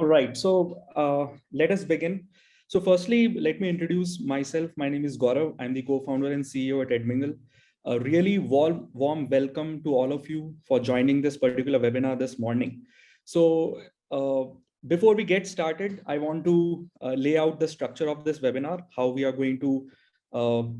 All right, so let us begin. So firstly, let me introduce myself. My name is Gaurav. I'm the co-founder and CEO at Edmingle. A really warm welcome to all of you for joining this particular webinar this morning. So uh, before we get started, I want to lay out the structure of this webinar, how we are going to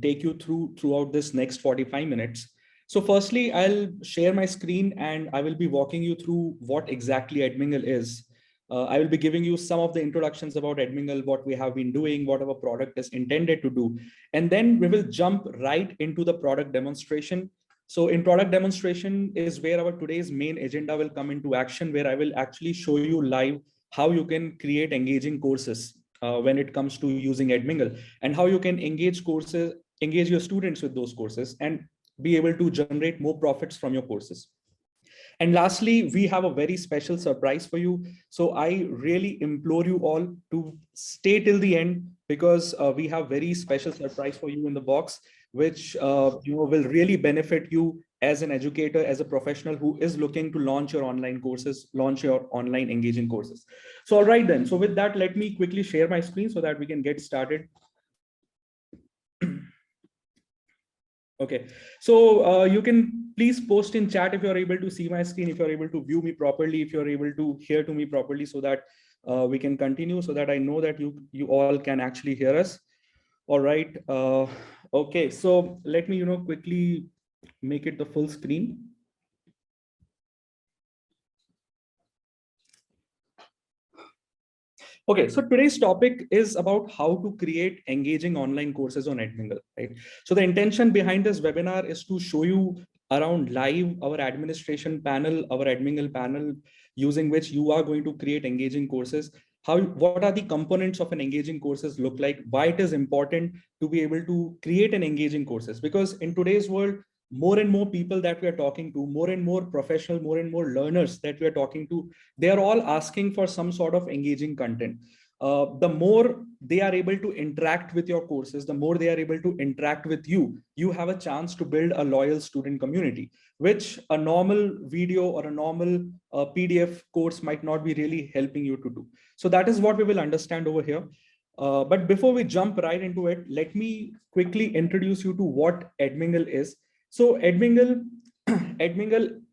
take you throughout this next 45 minutes. So firstly, I'll share my screen and I will be walking you through what exactly Edmingle is. I will be giving you some of the introductions about Edmingle, what we have been doing, what our product is intended to do. And then we will jump right into the product demonstration. So in product demonstration is where our today's main agenda will come into action, where I will actually show you live how you can create engaging courses when it comes to using Edmingle, and how you can engage your students with those courses and be able to generate more profits from your courses. And lastly, we have a very special surprise for you. So I really implore you all to stay till the end, because we have very special surprise for you in the box, which will really benefit you as an educator, as a professional who is looking to launch your online courses, launch your online engaging courses. So all right then. So with that, let me quickly share my screen so that we can get started. Okay, so you can please post in chat if you're able to see my screen, if you're able to view me properly, if you're able to hear to me properly, so that we can continue, so that I know that you all can actually hear us. All right. Okay, so let me quickly make it the full screen. Okay, so today's topic is about how to create engaging online courses on Edmingle, right? So the intention behind this webinar is to show you around live our administration panel, our Edmingle panel, using which you are going to create engaging courses. What are the components of an engaging courses look like? Why it is important to be able to create an engaging courses? Because in today's world, more and more people that we are talking to, more and more professional, more and more learners that we are talking to, they are all asking for some sort of engaging content. The more they are able to interact with your courses, the more they are able to interact with you, you have a chance to build a loyal student community, which a normal video or a normal PDF course might not be really helping you to do. So that is what we will understand over here. But before we jump right into it, let me quickly introduce you to what Edmingle is. So Edmingle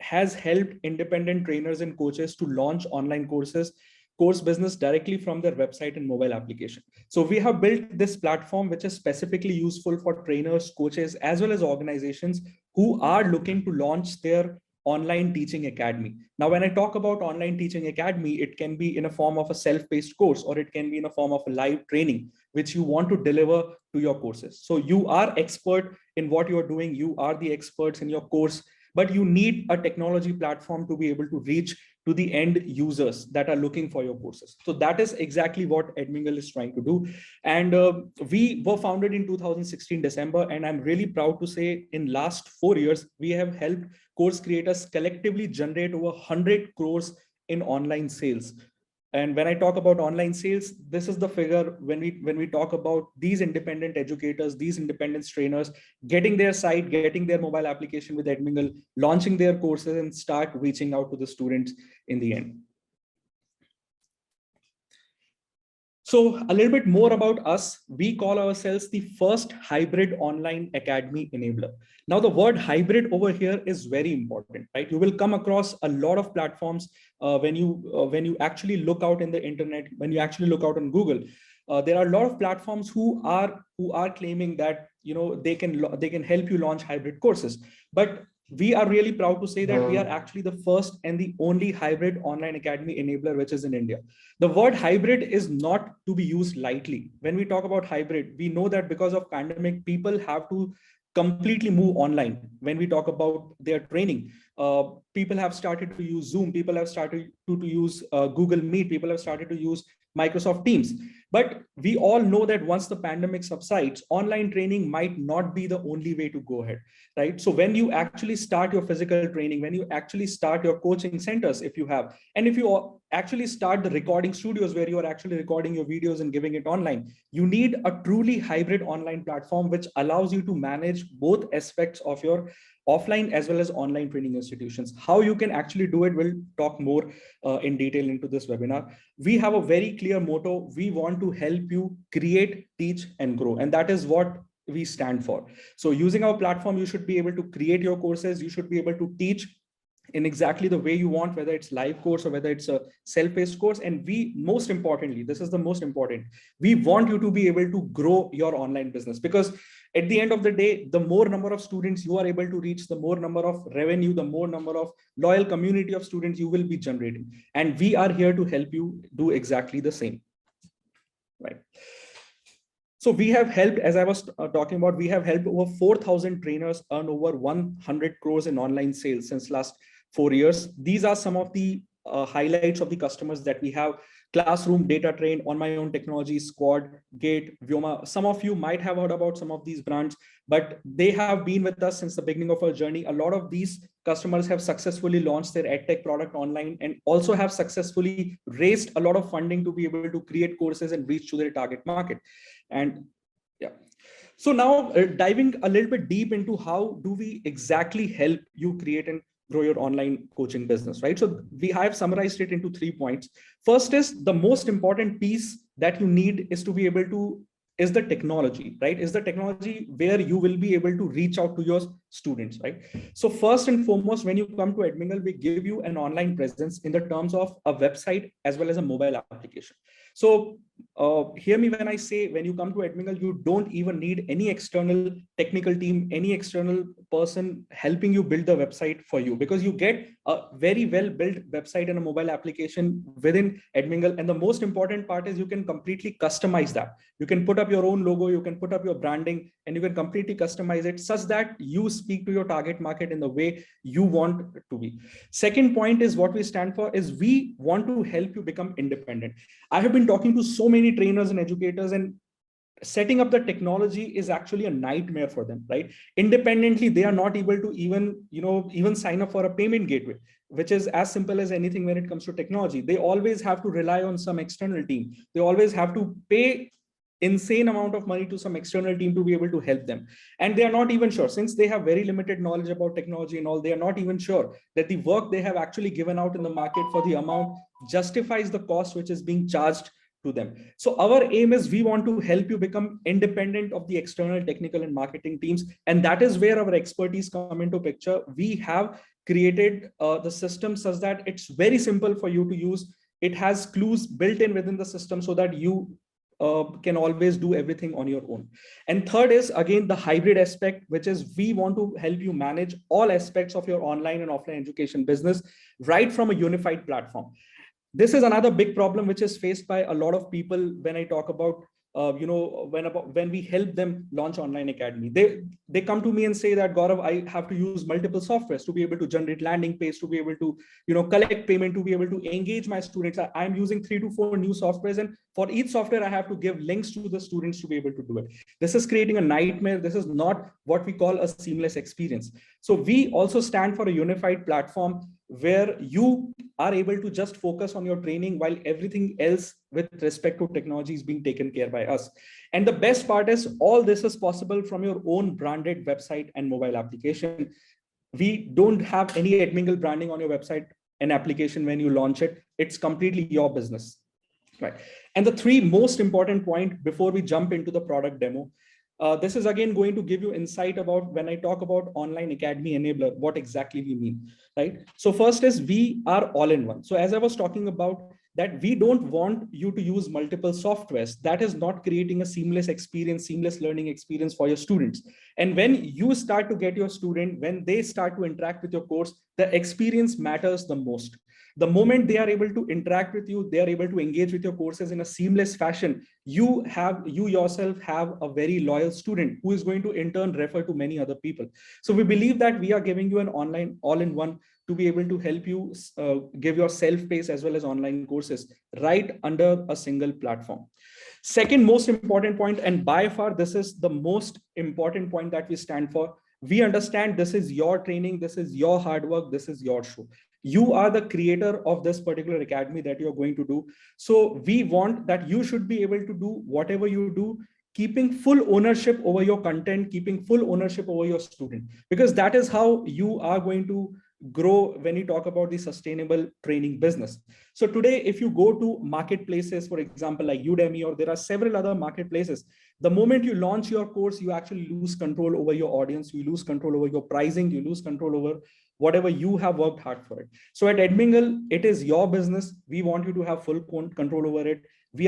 has helped independent trainers and coaches to launch online course business directly from their website and mobile application. So we have built this platform, which is specifically useful for trainers, coaches, as well as organizations who are looking to launch their online teaching academy. Now, when I talk about online teaching academy, it can be in a form of a self-paced course, or it can be in a form of a live training, which you want to deliver to your courses. So you are expert in what you're doing. You are the experts in your course, but you need a technology platform to be able to reach to the end users that are looking for your courses. So that is exactly what Edmingle is trying to do. And we were founded in 2016 December, and I'm really proud to say in last 4 years, we have helped course creators collectively generate over 100 crores in online sales. And when I talk about online sales, this is the figure when we talk about these independent educators, these independent trainers getting their site, getting their mobile application with Edmingle, launching their courses, and start reaching out to the students in the end. So a little bit more about us. We call ourselves the first hybrid online academy enabler. Now, the word hybrid over here is very important, right? You will come across a lot of platforms when you actually look out in the internet, when you actually look out on Google. There are a lot of platforms who are claiming that they can help you launch hybrid courses, but we are really proud to say that we are actually the first and the only hybrid online academy enabler which is in India. The word hybrid is not to be used lightly. When we talk about hybrid, we know that because of pandemic, people have to completely move online. When we talk about their training, people have started to use Zoom, people have started to use Google Meet, people have started to use Microsoft Teams. But we all know that once the pandemic subsides, online training might not be the only way to go ahead, right? So when you actually start your physical training, when you actually start your coaching centers, if you have, and if you actually start the recording studios where you are actually recording your videos and giving it online, you need a truly hybrid online platform which allows you to manage both aspects of your offline as well as online training institutions. How you can actually do it, we'll talk more in detail into this webinar. We have a very clear motto. We want to help you create, teach, and grow. And that is what we stand for. So using our platform, you should be able to create your courses. You should be able to teach in exactly the way you want, whether it's live course or whether it's a self-paced course. And we, most importantly, this is the most important, we want you to be able to grow your online business, because at the end of the day, the more number of students you are able to reach, the more number of revenue, the more number of loyal community of students you will be generating. And we are here to help you do exactly the same, right? So we have helped, as I was talking about, we have helped over 4,000 trainers earn over 100 crores in online sales since last 4 years. These are some of the highlights of the customers that we have: Classroom, Data Train, On My Own Technology, Squad, Gate, Vyoma. Some of you might have heard about some of these brands, but they have been with us since the beginning of our journey. A lot of these customers have successfully launched their edtech product online and also have successfully raised a lot of funding to be able to create courses and reach to their target market. And yeah. So now diving a little bit deep into how do we exactly help you create and grow your online coaching business, right? So we have summarized it into 3 points. First is the most important piece that you need is to be able to, is the technology, right? Is the technology where you will be able to reach out to your students, right? So first and foremost, when you come to Edmingle, we give you an online presence in the terms of a website as well as a mobile application. So hear me when I say, when you come to Edmingle, you don't even need any external technical team, any external person helping you build the website for you, because you get a very well built website and a mobile application within Edmingle. And the most important part is you can completely customize that. You can put up your own logo, you can put up your branding, and you can completely customize it such that you speak to your target market in the way you want it to be. Second point is what we stand for is we want to help you become independent. I have been talking to so many trainers and educators, and setting up the technology is actually a nightmare for them, right? Independently, they are not able to even sign up for a payment gateway, which is as simple as anything when it comes to technology. They always have to rely on some external team. They always have to pay insane amount of money to some external team to be able to help them. And they are not even sure, since they have very limited knowledge about technology and all, they are not even sure that the work they have actually given out in the market for the amount justifies the cost which is being charged to them. So our aim is we want to help you become independent of the external technical and marketing teams. And that is where our expertise come into picture. We have created the system such that it's very simple for you to use. It has clues built in within the system so that you can always do everything on your own. And third is again the hybrid aspect, which is we want to help you manage all aspects of your online and offline education business right from a unified platform. This is another big problem which is faced by a lot of people when I talk about when we help them launch online academy. They come to me and say that, Gaurav, I have to use multiple softwares to be able to generate landing page, to be able to collect payment, to be able to engage my students. I'm using 3 to 4 new softwares, and for each software I have to give links to the students to be able to do it. This is creating a nightmare. This is not what we call a seamless experience. So we also stand for a unified platform where you are able to just focus on your training while everything else with respect to technology is being taken care by us. And the best part is all this is possible from your own branded website and mobile application. We don't have any Edmingle branding on your website and application when you launch it. It's completely your business, right? And the 3 most important point before we jump into the product demo, this is again going to give you insight about when I talk about online academy enabler, what exactly we mean, right? So first is we are all in one. So as I was talking about that, we don't want you to use multiple softwares. That is not creating a seamless experience, seamless learning experience for your students. And when you start to get your student, when they start to interact with your course, the experience matters the most. The moment they are able to interact with you, they are able to engage with your courses in a seamless fashion, you yourself have a very loyal student who is going to in turn refer to many other people. So we believe that we are giving you an online all-in-one to be able to help you give your self-paced as well as online courses right under a single platform. Second most important point, and by far this is the most important point that we stand for, we understand this is your training, this is your hard work, this is your show. You are the creator of this particular academy that you're going to do. So we want that you should be able to do whatever you do keeping full ownership over your content, keeping full ownership over your student, because that is how you are going to grow when you talk about the sustainable training business. So today, if you go to marketplaces, for example, like Udemy, or there are several other marketplaces, the moment you launch your course, you actually lose control over your audience, you lose control over your pricing, you lose control over whatever you have worked hard for it. So at Edmingle, it is your business. We want you to have full control over it. We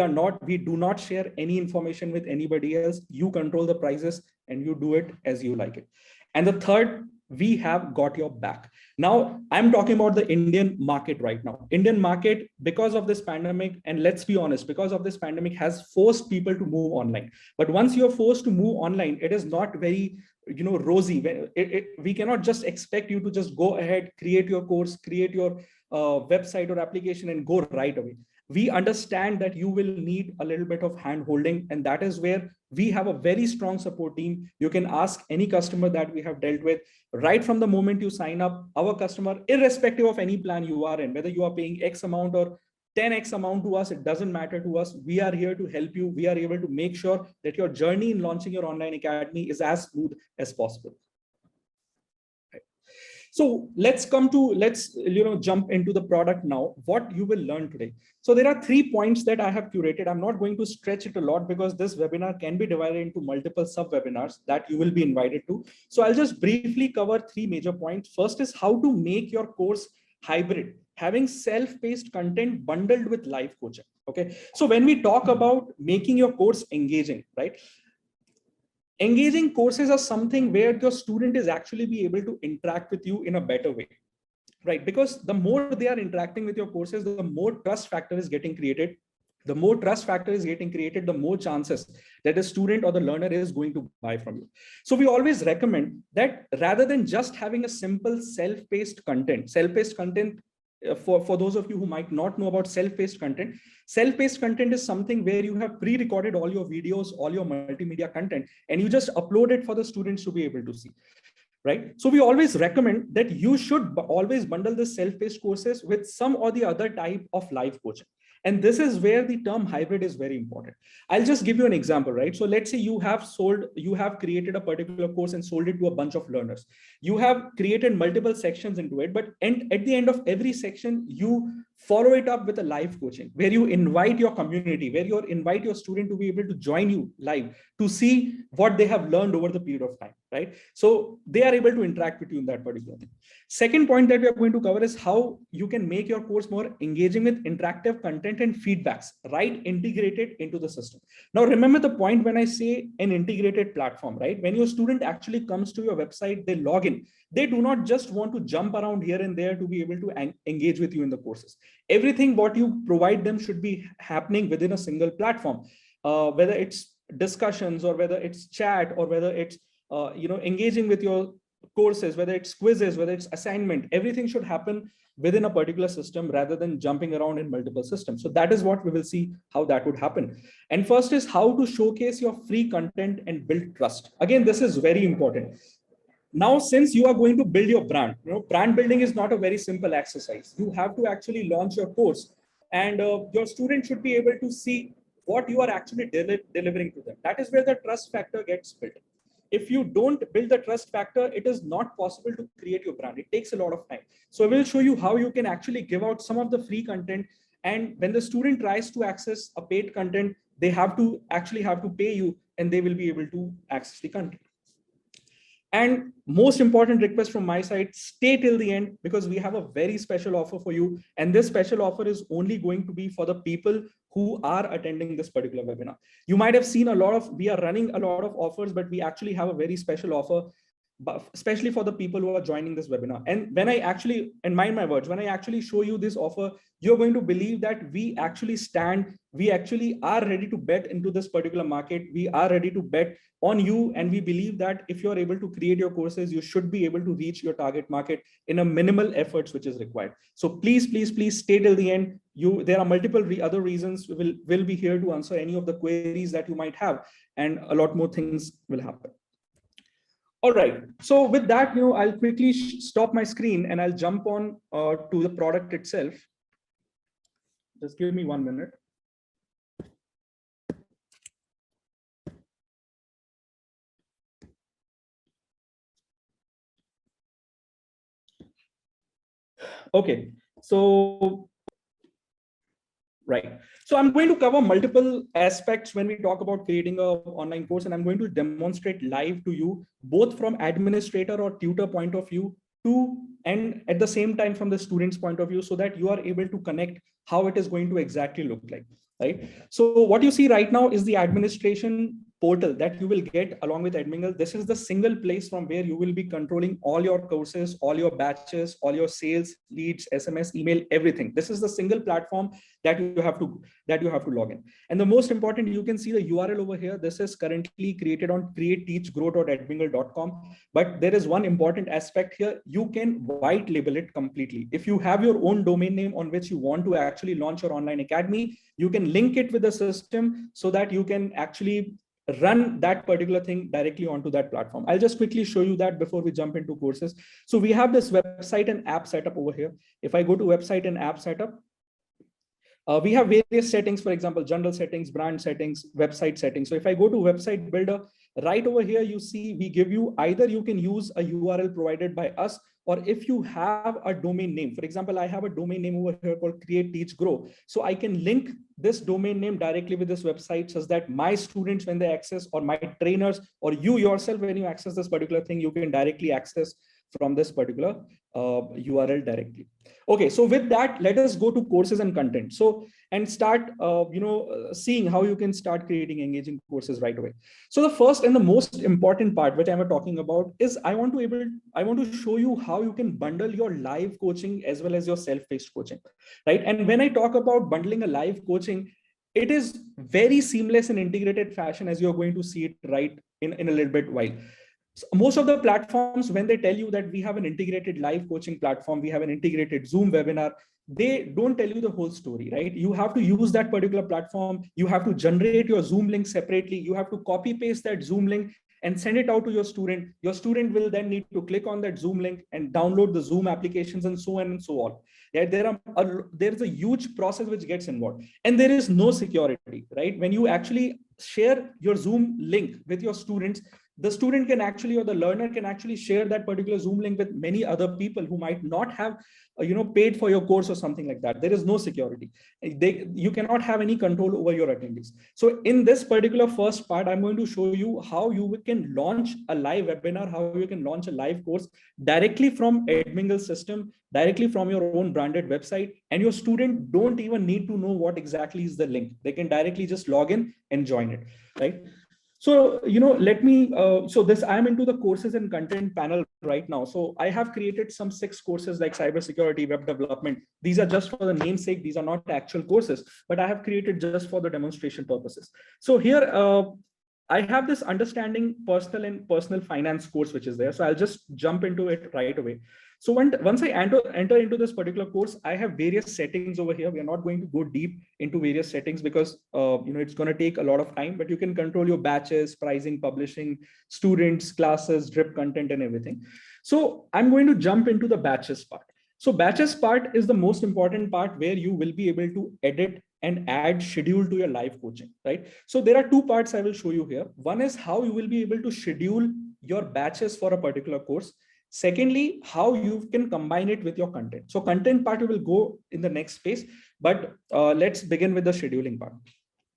do not share any information with anybody else. You control the prices and you do it as you like it. And the third, we have got your back. Now, I'm talking about the Indian market right now. Indian market, because of this pandemic, and let's be honest, because of this pandemic, has forced people to move online. But once you're forced to move online, it is not very rosy. We cannot just expect you to just go ahead, create your course, create your website or application and go right away. We understand that you will need a little bit of hand holding, and that is where we have a very strong support team. You can ask any customer that we have dealt with right from the moment you sign up. Our customer, irrespective of any plan you are in, whether you are paying X amount or 10x amount to us, it doesn't matter to us. We are here to help you. We are able to make sure that your journey in launching your online academy is as smooth as possible. So let's jump into the product now, what you will learn today. So there are 3 points that I have curated. I'm not going to stretch it a lot because this webinar can be divided into multiple sub webinars that you will be invited to. So I'll just briefly cover 3 major points. First is how to make your course hybrid, having self-paced content bundled with live coaching. Okay. So when we talk about making your course engaging, right? Engaging courses are something where your student is actually be able to interact with you in a better way, right? Because the more they are interacting with your courses, the more trust factor is getting created. The more trust factor is getting created, the more chances that the student or the learner is going to buy from you. So we always recommend that rather than just having a simple self-paced content, for those of you who might not know about self-paced content is something where you have pre-recorded all your videos, all your multimedia content, and you just upload it for the students to be able to see, right? So we always recommend that you should always bundle the self-paced courses with some or the other type of live coaching. And this is where the term hybrid is very important. I'll just give you an example, right? So let's say you have created a particular course and sold it to a bunch of learners. You have created multiple sections into it, but at the end of every section, you follow it up with a live coaching where you invite your community, where you invite your student to be able to join you live to see what they have learned over the period of time, right? So they are able to interact with you in that particular thing. Second point that we are going to cover is how you can make your course more engaging with interactive content and feedbacks, right? Integrated into the system. Now, remember the point when I say an integrated platform, right? When your student actually comes to your website, they log in. They do not just want to jump around here and there to be able to engage with you in the courses. Everything what you provide them should be happening within a single platform, whether it's discussions or whether it's chat or whether it's engaging with your courses, whether it's quizzes, whether it's assignment, everything should happen within a particular system rather than jumping around in multiple systems. So that is what we will see how that would happen. And first is how to showcase your free content and build trust. Again, this is very important. Now, since you are going to build your brand, brand building is not a very simple exercise. You have to actually launch your course, and your student should be able to see what you are actually delivering to them. That is where the trust factor gets built. If you don't build the trust factor, it is not possible to create your brand. It takes a lot of time. So I will show you how you can actually give out some of the free content. And when the student tries to access a paid content, they have to pay you, and they will be able to access the content. And most important request from my side, stay till the end because we have a very special offer for you. And this special offer is only going to be for the people who are attending this particular webinar. You might have seen we are running a lot of offers, but we actually have a very special offer, especially for the people who are joining this webinar. And when I actually, and mind my words, when I actually show you this offer, you're going to believe that we actually are ready to bet into this particular market. We are ready to bet on you. And we believe that if you're able to create your courses, you should be able to reach your target market in a minimal efforts, which is required. So please stay till the end. There are multiple other reasons. We'll be here to answer any of the queries that you might have, and a lot more things will happen. All right. So with that, I'll quickly stop my screen and I'll jump on to the product itself. Just give me 1 minute. Okay, so right. So I'm going to cover multiple aspects when we talk about creating a online course, and I'm going to demonstrate live to you, both from administrator or tutor point of view, to and at the same time from the student's point of view, so that you are able to connect how it is going to exactly look like, right? So what you see right now is the administration portal that you will get along with Edmingle. This is the single place from where you will be controlling all your courses, all your batches, all your sales, leads, SMS, email, everything. This is the single platform that you have to log in. And the most important, you can see the URL over here. This is currently created on createteachgrow.edmingle.com. But there is one important aspect here. You can white label it completely. If you have your own domain name on which you want to actually launch your online academy, you can link it with the system so that you can actually run that particular thing directly onto that platform. I'll just quickly show you that before we jump into courses. So we have this website and app setup over here. If I go to website and app setup, we have various settings, for example, general settings, brand settings, website settings. So if I go to website builder, right over here, you see we give you either you can use a URL provided by us, or if you have a domain name. For example, I have a domain name over here called Create, Teach, Grow. So I can link this domain name directly with this website such that my students, when they access, or my trainers, or you yourself, when you access this particular thing, you can directly access from this particular URL directly. Okay, so with that, let us go to courses and content. So, and start, seeing how you can start creating engaging courses right away. So the first and the most important part, which I'm talking about, is I want to show you how you can bundle your live coaching as well as your self-paced coaching, right? And when I talk about bundling a live coaching, it is very seamless and integrated fashion, as you're going to see it right in a little bit while. So most of the platforms, when they tell you that we have an integrated live coaching platform, we have an integrated Zoom webinar, they don't tell you the whole story, right? You have to use that particular platform. You have to generate your Zoom link separately. You have to copy paste that Zoom link and send it out to your student. Your student will then need to click on that Zoom link and download the Zoom applications and so on and so on. Yeah, there's a huge process which gets involved, and there is no security, right? When you actually share your Zoom link with your students, the student can actually, or the learner can actually share that particular Zoom link with many other people who might not have paid for your course or something like that. There is no security. You cannot have any control over your attendees. So in this particular first part, I'm going to show you how you can launch a live webinar, how you can launch a live course directly from Edmingle system, directly from your own branded website, and your student don't even need to know what exactly is the link. They can directly just log in and join it, right? So, let me, so this, I'm into the courses and content panel right now. So I have created some 6 courses like cybersecurity, web development. These are just for the namesake. These are not actual courses, but I have created just for the demonstration purposes. So here, I have this understanding personal finance course, which is there. So I'll just jump into it right away. So once I enter into this particular course, I have various settings over here. We are not going to go deep into various settings because it's going to take a lot of time, but you can control your batches, pricing, publishing, students, classes, drip content, and everything. So I'm going to jump into the batches part. So batches part is the most important part where you will be able to edit and add schedule to your live coaching, right? So there are 2 parts I will show you here. One is how you will be able to schedule your batches for a particular course. Secondly, how you can combine it with your content. So content part we will go in the next phase, but let's begin with the scheduling part.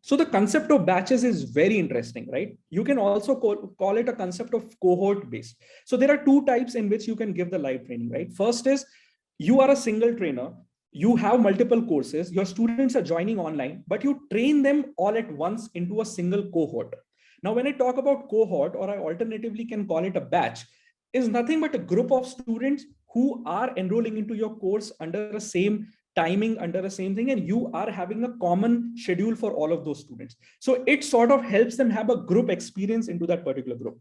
So the concept of batches is very interesting, right? You can also call it a concept of cohort based. So there are 2 types in which you can give the live training, right? First is you are a single trainer. You have multiple courses. Your students are joining online, but you train them all at once into a single cohort. Now, when I talk about cohort, or I alternatively can call it a batch, is nothing but a group of students who are enrolling into your course under the same timing, under the same thing, and you are having a common schedule for all of those students. So it sort of helps them have a group experience into that particular group.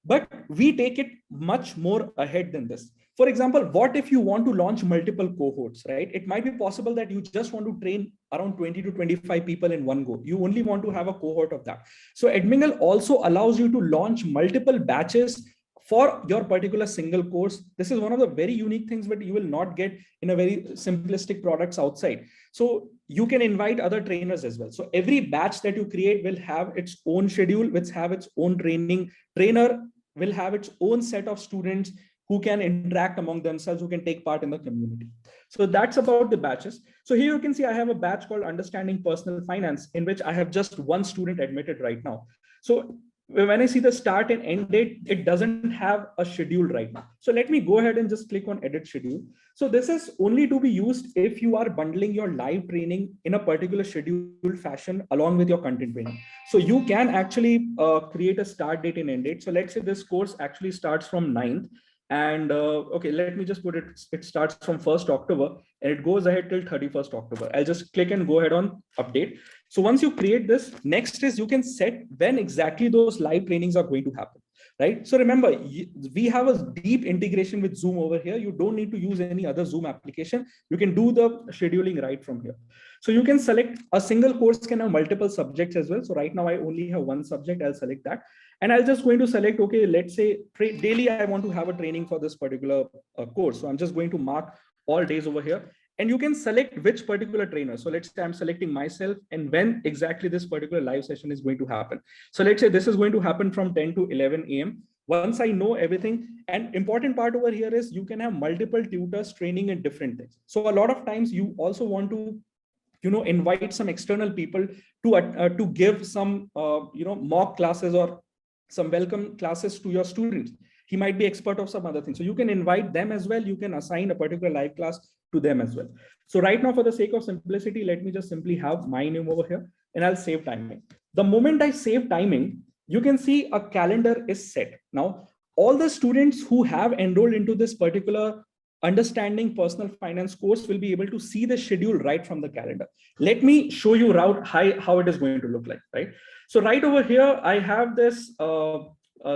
But we take it much more ahead than this. For example, what if you want to launch multiple cohorts, right? It might be possible that you just want to train around 20 to 25 people in one go. You only want to have a cohort of that. So Edmingle also allows you to launch multiple batches for your particular single course. This is one of the very unique things that you will not get in a very simplistic products outside. So you can invite other trainers as well. So every batch that you create will have its own schedule, which have its own training. Trainer will have its own set of students who can interact among themselves, who can take part in the community. So that's about the batches. So here you can see I have a batch called Understanding Personal Finance, in which I have just one student admitted right now. So when I see the start and end date, it doesn't have a schedule right now. So let me go ahead and just click on edit schedule. So this is only to be used if you are bundling your live training in a particular scheduled fashion along with your content training. So you can actually create a start date and end date. So let's say this course actually starts from 9th. And okay, let me just put it, it starts from 1st October and it goes ahead till 31st October. I'll just click and go ahead on update. So once you create this, next is you can set when exactly those live trainings are going to happen, right? So remember, we have a deep integration with Zoom over here. You don't need to use any other Zoom application. You can do the scheduling right from here. So you can select a single course can have multiple subjects as well. So right now I only have one subject. I'll select that. And I'll just going to select, okay, let's say daily I want to have a training for this particular course. So I'm just going to mark all days over here. And you can select which particular trainer. So let's say I'm selecting myself and when exactly this particular live session is going to happen. So let's say this is going to happen from 10 to 11 a.m. Once I know everything, and important part over here is you can have multiple tutors training in different things. So a lot of times you also want to invite some external people to give some mock classes or some welcome classes to your students. He might be expert of some other thing. So you can invite them as well. You can assign a particular live class to them as well. So right now, for the sake of simplicity, let me just simply have my name over here and I'll save timing. The moment I save timing, you can see a calendar is set. Now, all the students who have enrolled into this particular Understanding Personal Finance course will be able to see the schedule right from the calendar. Let me show you how it is going to look like, right? So right over here, I have this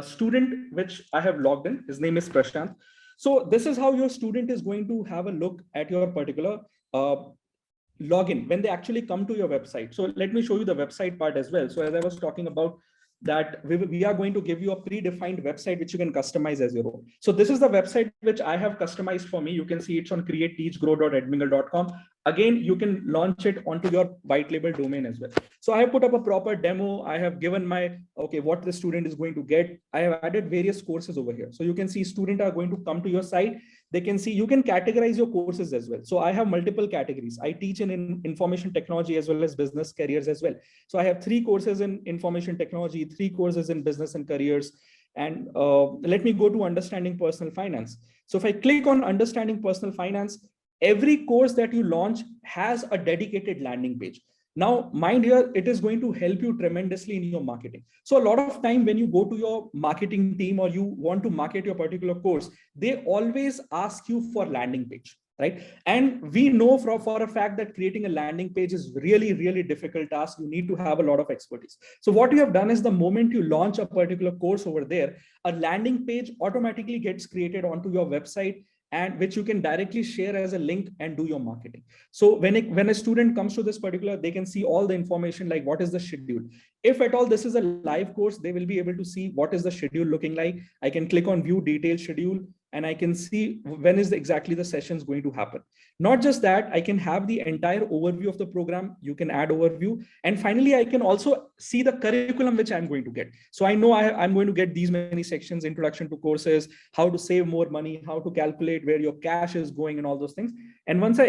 student which I have logged in. His name is Prashant. So this is how your student is going to have a look at your particular login when they actually come to your website. So let me show you the website part as well. So as I was talking about, that we are going to give you a predefined website which you can customize as your own. So this is the website which I have customized for me. You can see it's on createteachgrow.edmingle.com. Again, you can launch it onto your white label domain as well. So I have put up a proper demo. I have given my, okay, what the student is going to get. I have added various courses over here. So you can see students are going to come to your site. They can see, you can categorize your courses as well. So I have multiple categories. I teach in information technology as well as business careers as well. So I have 3 courses in information technology, 3 courses in business and careers. And let me go to Understanding Personal Finance. So if I click on Understanding Personal Finance, every course that you launch has a dedicated landing page. Now, mind here, it is going to help you tremendously in your marketing. So a lot of time when you go to your marketing team or you want to market your particular course, they always ask you for landing page, right? And we know for a fact that creating a landing page is really, really difficult task. You need to have a lot of expertise. So what you have done is the moment you launch a particular course over there, a landing page automatically gets created onto your website, and which you can directly share as a link and do your marketing. So when a student comes to this particular, they can see all the information like what is the schedule. If at all this is a live course, they will be able to see what is the schedule looking like. I can click on view detailed schedule and I can see when is exactly the sessions going to happen. Not just that, I can have the entire overview of the program. You can add overview. And finally, I can also see the curriculum which I'm going to get. So I know I'm going to get these many sections, introduction to courses, how to save more money, how to calculate where your cash is going and all those things. And once I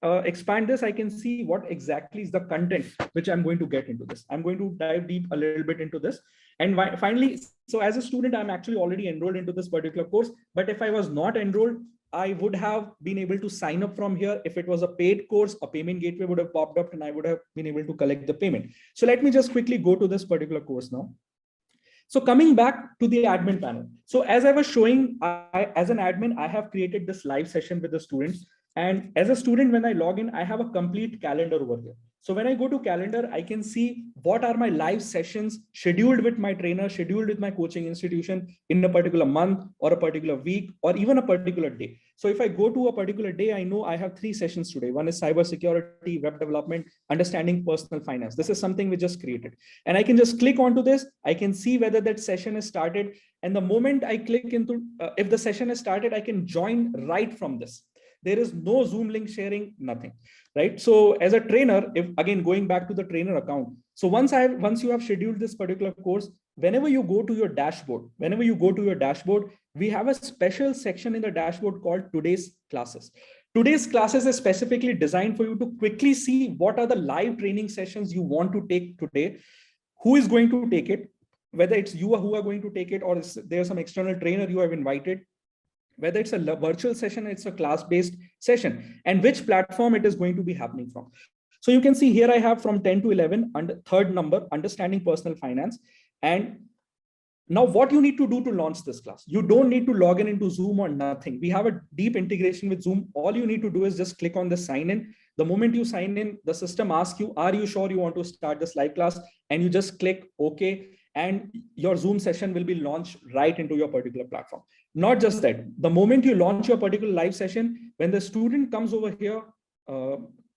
expand this, I can see what exactly is the content which I'm going to get into this. I'm going to dive deep a little bit into this. And finally, so as a student, I'm actually already enrolled into this particular course. But if I was not enrolled, I would have been able to sign up from here. If it was a paid course, a payment gateway would have popped up and I would have been able to collect the payment. So let me just quickly go to this particular course now. So coming back to the admin panel. So as I was showing, as an admin, I have created this live session with the students. And as a student, when I log in, I have a complete calendar over here. So when I go to calendar, I can see what are my live sessions scheduled with my trainer, scheduled with my coaching institution in a particular month or a particular week or even a particular day. So if I go to a particular day, I know I have 3 sessions today. One is cybersecurity, web development, understanding personal finance. This is something we just created. And I can just click onto this. I can see whether that session is started. And the moment I click into, if the session is started, I can join right from this. There is no Zoom link sharing, nothing, right? So as a trainer, if again, going back to the trainer account. So once you have scheduled this particular course, whenever you go to your dashboard, we have a special section in the dashboard called today's classes. Today's classes is specifically designed for you to quickly see what are the live training sessions you want to take today, who is going to take it, whether it's you who are going to take it, or there's some external trainer you have invited, whether it's a virtual session, it's a class-based session, and which platform it is going to be happening from. So you can see here I have from 10 to 11, under third number, understanding personal finance. And now what you need to do to launch this class, you don't need to log in into Zoom or nothing. We have a deep integration with Zoom. All you need to do is just click on the sign in. The moment you sign in, the system asks you, are you sure you want to start this live class? And you just click OK, and your Zoom session will be launched right into your particular platform. Not just that, the moment you launch your particular live session, when the student comes over here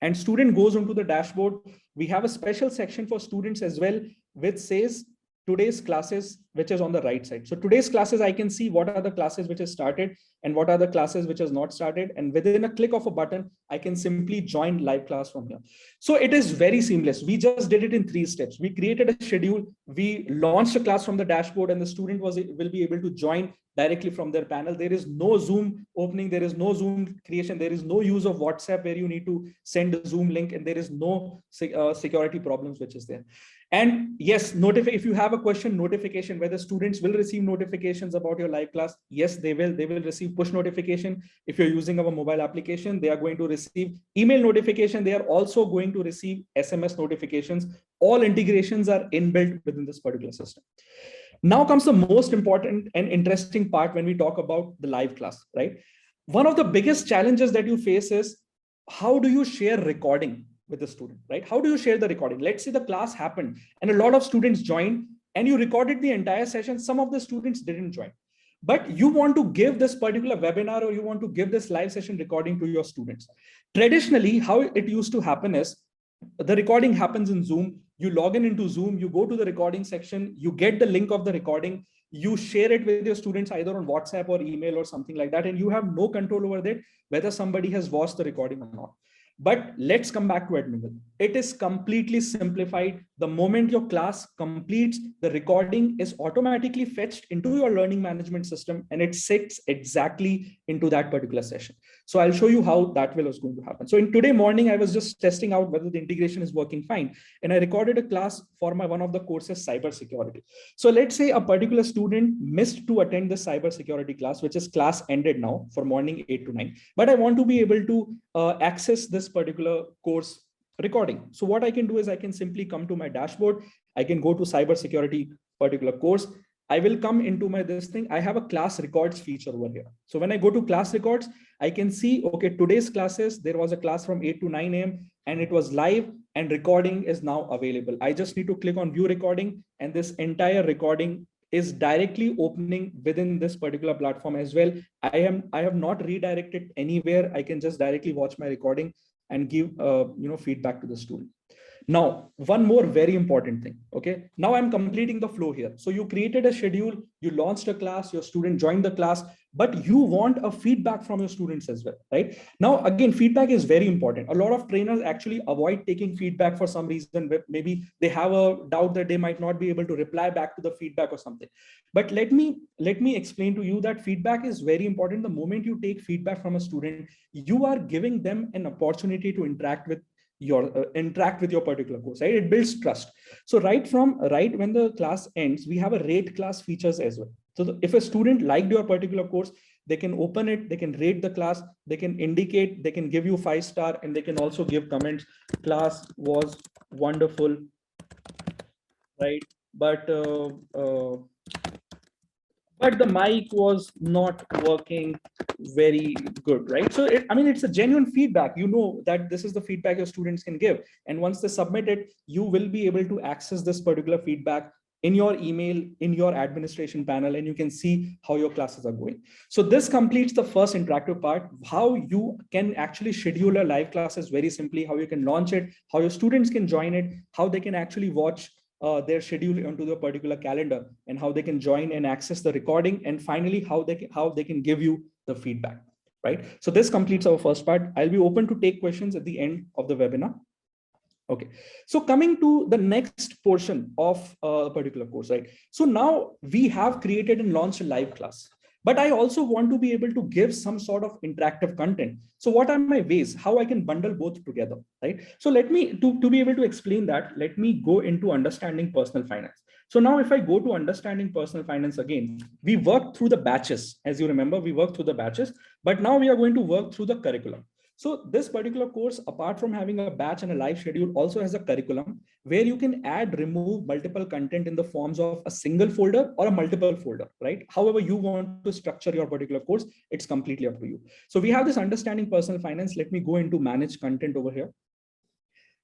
and student goes into the dashboard, we have a special section for students as well, which says today's classes, which is on the right side. So today's classes, I can see what are the classes which has started and what are the classes which has not started. And within a click of a button, I can simply join live class from here. So it is very seamless. We just did it in 3 steps. We created a schedule. We launched a class from the dashboard, and the student will be able to join directly from their panel. There is no Zoom opening. There is no Zoom creation. There is no use of WhatsApp where you need to send a Zoom link, and there is no security problems which is there. And yes, if you have a question, notification, whether students will receive notifications about your live class. Yes, they will receive push notification. If you're using our mobile application, they are going to receive email notification. They are also going to receive SMS notifications. All integrations are inbuilt within this particular system. Now comes the most important and interesting part when we talk about the live class, right? One of the biggest challenges that you face is, how do you share recording with the student, right? How do you share the recording? Let's say the class happened and a lot of students joined and you recorded the entire session. Some of the students didn't join, but you want to give this particular webinar or you want to give this live session recording to your students. Traditionally, how it used to happen is the recording happens in Zoom. You log in into Zoom, you go to the recording section, you get the link of the recording, you share it with your students either on WhatsApp or email or something like that. And you have no control over that, whether somebody has watched the recording or not. But let's come back to Edmingle. It is completely simplified. The moment your class completes, the recording is automatically fetched into your learning management system and it sits exactly into that particular session. So I'll show you how that is going to happen. So in today morning, I was just testing out whether the integration is working fine. And I recorded a class for one of the courses, cybersecurity. So let's say a particular student missed to attend the cybersecurity class, which is class ended now for morning 8 to 9. But I want to be able to access this particular course recording. So what I can do is I can simply come to my dashboard. I can go to cybersecurity particular course. I will come into this thing. I have a class records feature over here. So when I go to class records, I can see, okay, today's classes, there was a class from 8 to 9 a.m. and it was live and recording is now available. I just need to click on view recording and this entire recording is directly opening within this particular platform as well. I have not redirected anywhere. I can just directly watch my recording and give feedback to the student. Now, one more very important thing. Okay, now I'm completing the flow here. So you created a schedule, you launched a class, your student joined the class, but you want a feedback from your students as well, right? Now, again, feedback is very important. A lot of trainers actually avoid taking feedback for some reason. Maybe they have a doubt that they might not be able to reply back to the feedback or something. But let me explain to you that feedback is very important. The moment you take feedback from a student, you are giving them an opportunity to interact with your particular course, right? It builds trust. So right when the class ends, we have a rate class features as well. So if a student liked your particular course, they can open it, they can rate the class, they can indicate, they can give you 5-star, and they can also give comments. Class was wonderful, right? But the mic was not working very good, right? So it's a genuine feedback. You know that this is the feedback your students can give. And once they submit it, you will be able to access this particular feedback in your email, in your administration panel, and you can see how your classes are going. So this completes the first interactive part. How you can actually schedule a live classes very simply, how you can launch it, how your students can join it, how they can actually watch their schedule onto the particular calendar, and how they can join and access the recording, and finally how they can give you the feedback, right? So this completes our first part. I'll be open to take questions at the end of the webinar. Okay, so coming to the next portion of a particular course, right? So now we have created and launched a live class, but I also want to be able to give some sort of interactive content. So what are my ways how I can bundle both together, right? So let me, to be able to explain that, let me go into understanding personal finance. So now if I go to understanding personal finance again, we worked through the batches. As you remember, we worked through the batches, but now we are going to work through the curriculum. So this particular course, apart from having a batch and a live schedule, also has a curriculum where you can add, remove multiple content in the forms of a single folder or a multiple folder, right? However you want to structure your particular course, it's completely up to you. So we have this understanding personal finance. Let me go into manage content over here.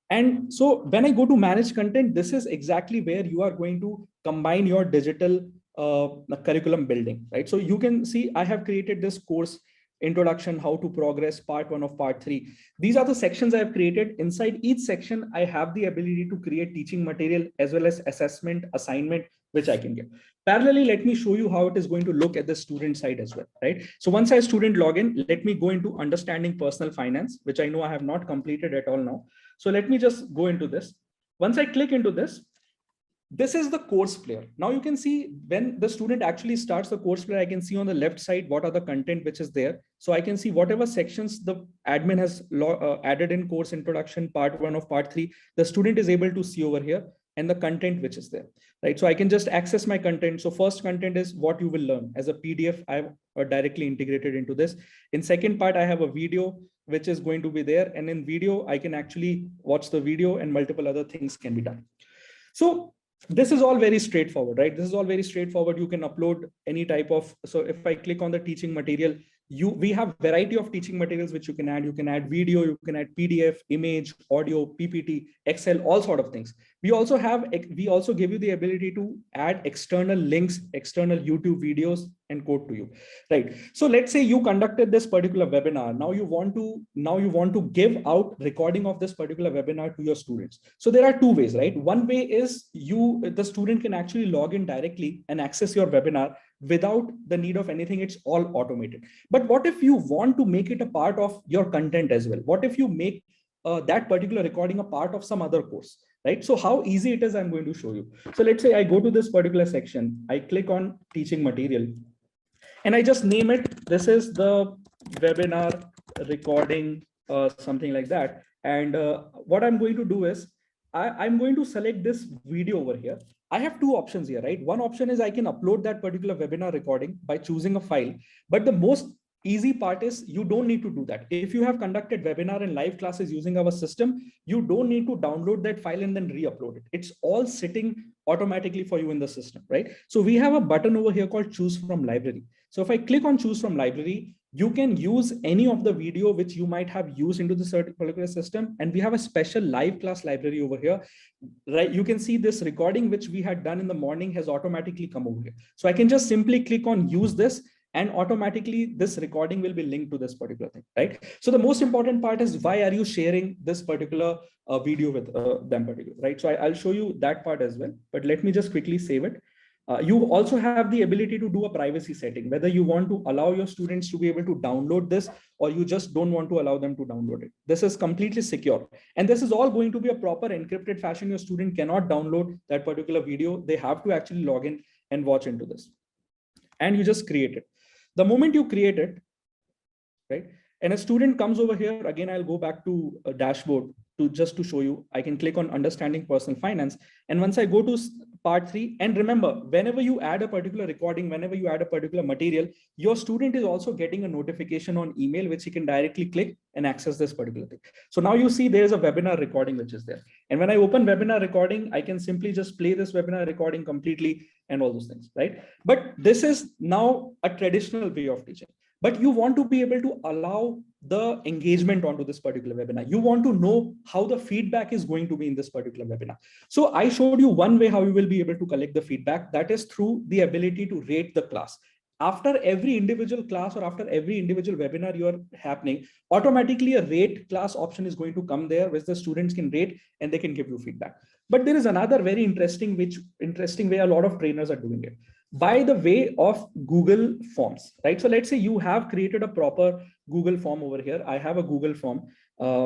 And so when I go to manage content, this is exactly where you are going to combine your digital curriculum building, right? So you can see I have created this course introduction, how to progress, part 1 of part 3. These are the sections I have created. Inside each section, I have the ability to create teaching material as well as assessment, assignment, which I can give. Parallelly, let me show you how it is going to look at the student side as well, right? So once I student login, let me go into understanding personal finance, which I know I have not completed at all now. So let me just go into this. Once I click into this is the course player. Now you can see when the student actually starts the course player, I can see on the left side what are the content which is there. So I can see whatever sections the admin has added in course introduction, part 1 of part 3, the student is able to see over here, and the content which is there, right? So I can just access my content. So first content is what you will learn as a PDF. I've directly integrated into this. In second part, I have a video which is going to be there. And in video, I can actually watch the video and multiple other things can be done. So this is all very straightforward, right? This is all very straightforward. You can upload any type of, so if I click on the teaching material, we have variety of teaching materials which you can add. You can add video, you can add PDF, image, audio, PPT, Excel, all sort of things. We also give you the ability to add external links, external YouTube videos and code to you, right? So let's say you conducted this particular webinar. Now you want to give out recording of this particular webinar to your students. So there are two ways, right? One way is the student can actually log in directly and access your webinar without the need of anything. It's all automated. But what if you want to make it a part of your content as well? What if you make that particular recording a part of some other course, right? So how easy it is, I'm going to show you. So let's say I go to this particular section, I click on teaching material, and I just name it. This is the webinar recording, something like that. And what I'm going to do is I'm going to select this video over here. I have two options here, right? One option is I can upload that particular webinar recording by choosing a file. But the most easy part is you don't need to do that. If you have conducted webinar and live classes using our system, you don't need to download that file and then re-upload it. It's all sitting automatically for you in the system, right? So we have a button over here called choose from library. So if I click on choose from library, you can use any of the video which you might have used into the particular system. And we have a special live class library over here, right? You can see this recording which we had done in the morning has automatically come over here. So I can just simply click on use this, and automatically this recording will be linked to this particular thing, right? So the most important part is why are you sharing this particular video with them particular, right? So I'll show you that part as well, but let me just quickly save it. You also have the ability to do a privacy setting, whether you want to allow your students to be able to download this or you just don't want to allow them to download it. This is completely secure. And this is all going to be a proper encrypted fashion. Your student cannot download that particular video. They have to actually log in and watch into this. And you just create it. The moment you create it, right, and a student comes over here, again, I'll go back to a dashboard just to show you. I can click on understanding personal finance. And once I go to part 3, and remember, whenever you add a particular recording, whenever you add a particular material, your student is also getting a notification on email, which he can directly click and access this particular thing. So now you see there's a webinar recording, which is there. And when I open webinar recording, I can simply just play this webinar recording completely and all those things, right? But this is now a traditional way of teaching. But you want to be able to allow the engagement onto this particular webinar. You want to know how the feedback is going to be in this particular webinar. So I showed you one way how you will be able to collect the feedback. That is through the ability to rate the class. After every individual class or after every individual webinar you are happening, automatically a rate class option is going to come there, which the students can rate and they can give you feedback. But there is another very interesting way a lot of trainers are doing it, by the way of Google Forms, right? So let's say you have created a proper Google form over here. I have a Google form.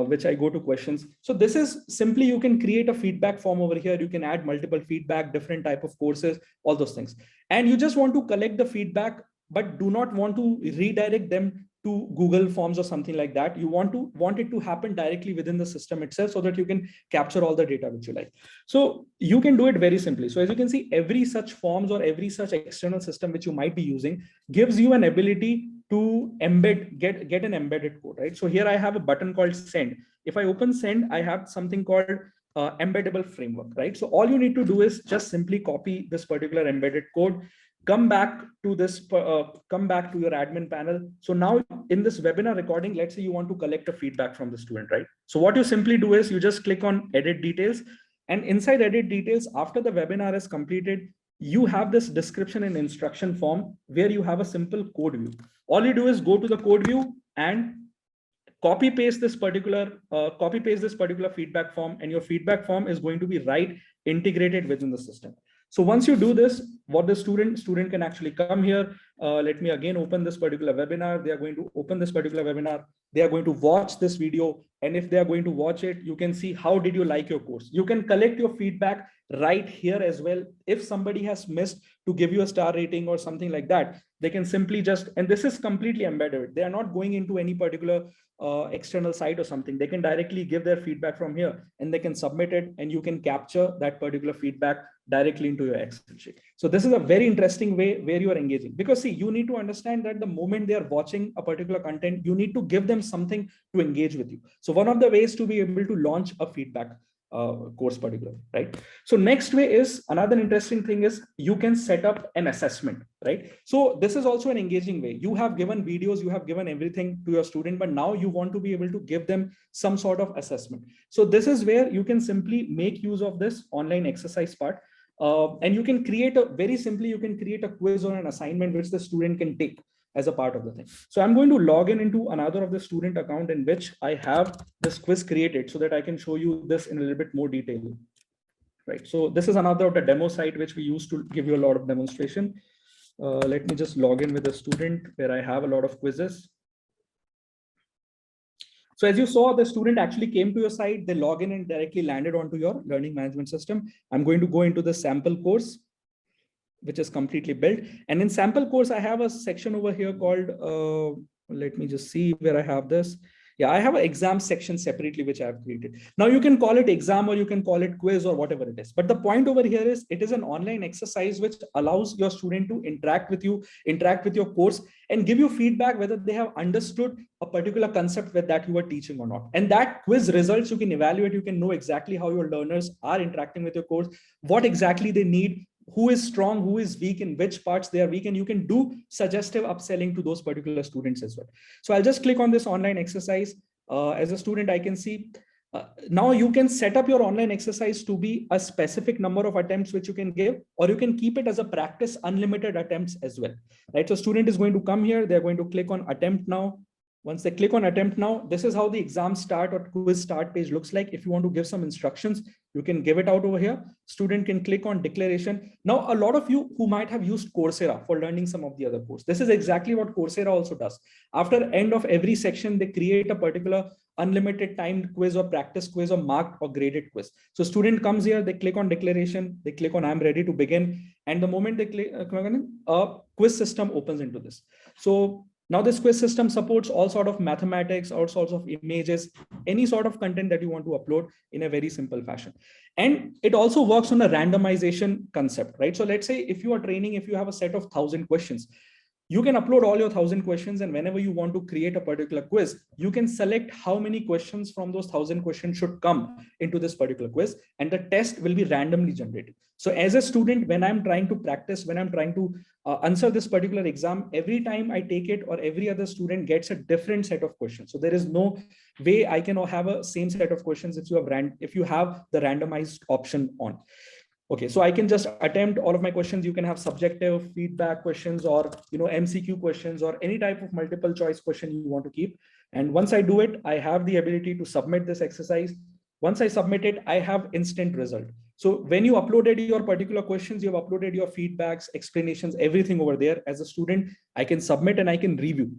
which I go to questions. So this is simply, you can create a feedback form over here. You can add multiple feedback, different type of courses, all those things. And you just want to collect the feedback, but do not want to redirect them to Google Forms or something like that. You want it to happen directly within the system itself, so that you can capture all the data which you like. So you can do it very simply. So as you can see, every such forms or every such external system which you might be using gives you an ability to get an embedded code, right? So here I have a button called send. If I open send, I have something called embeddable framework, right? So all you need to do is just simply copy this particular embedded code, come back to your admin panel. So now in this webinar recording, let's say you want to collect a feedback from the student, right? So what you simply do is you just click on edit details, and inside edit details, after the webinar is completed, you have this description and instruction form where you have a simple code view. All you do is go to the code view and copy paste this particular feedback form, and your feedback form is going to be right integrated within the system. So once you do this, what the student can actually come here. Let me again open this particular webinar. They are going to open this particular webinar. They are going to watch this video. And if they are going to watch it, you can see how did you like your course. You can collect your feedback right here as well. If somebody has missed to give you a star rating or something like that, they can simply just, and this is completely embedded. They are not going into any particular external site or something. They can directly give their feedback from here, and they can submit it, and you can capture that particular feedback directly into your Excel sheet. So this is a very interesting way where you are engaging, because see, you need to understand that the moment they are watching a particular content, you need to give them something to engage with you. So one of the ways to be able to launch a feedback course particular, right? So next way is, another interesting thing is, you can set up an assessment, right? So this is also an engaging way. You have given videos, you have given everything to your student, but now you want to be able to give them some sort of assessment. So this is where you can simply make use of this online exercise part. And you can create you can create a quiz or an assignment which the student can take as a part of the thing. So I'm going to log in into another of the student account in which I have this quiz created, so that I can show you this in a little bit more detail. Right. So this is another of the demo site which we use to give you a lot of demonstration. Let me just log in with a student where I have a lot of quizzes. So as you saw, the student actually came to your site, they log in and directly landed onto your learning management system. I'm going to go into the sample course, which is completely built. And in sample course, I have a section over here called, let me just see where I have this. Yeah, I have an exam section separately, which I have created. Now you can call it exam or you can call it quiz or whatever it is. But the point over here is, it is an online exercise which allows your student to interact with you, interact with your course, and give you feedback whether they have understood a particular concept that you are teaching or not. And that quiz results, you can evaluate, you can know exactly how your learners are interacting with your course, what exactly they need, who is strong, who is weak, in which parts they are weak, and you can do suggestive upselling to those particular students as well. So I'll just click on this online exercise. As a student, I can see now you can set up your online exercise to be a specific number of attempts which you can give, or you can keep it as a practice unlimited attempts as well, right? So student is going to come here, they're going to click on attempt now. Once they click on attempt now, this is how the exam start or quiz start page looks like. If you want to give some instructions, you can give it out over here. Student can click on declaration. Now, a lot of you who might have used Coursera for learning some of the other course, this is exactly what Coursera also does. After end of every section, they create a particular unlimited timed quiz or practice quiz or marked or graded quiz. So student comes here, they click on declaration, they click on I'm ready to begin. And the moment they click, a quiz system opens into this. So now this quiz system supports all sort of mathematics, all sorts of images, any sort of content that you want to upload in a very simple fashion. And it also works on a randomization concept, right? So let's say if you are training, if you have a set of 1,000 questions, you can upload all your 1,000 questions, and whenever you want to create a particular quiz, you can select how many questions from those 1,000 questions should come into this particular quiz, and the test will be randomly generated. So as a student, when I'm trying to practice, when I'm trying to answer this particular exam, every time I take it or every other student gets a different set of questions. So there is no way I can have a same set of questions if you have the randomized option on. Okay, so I can just attempt all of my questions. You can have subjective feedback questions or MCQ questions or any type of multiple choice question you want to keep. And once I do it, I have the ability to submit this exercise. Once I submit it, I have instant result. So when you uploaded your particular questions, you have uploaded your feedbacks, explanations, everything over there. As a student, I can submit and I can review.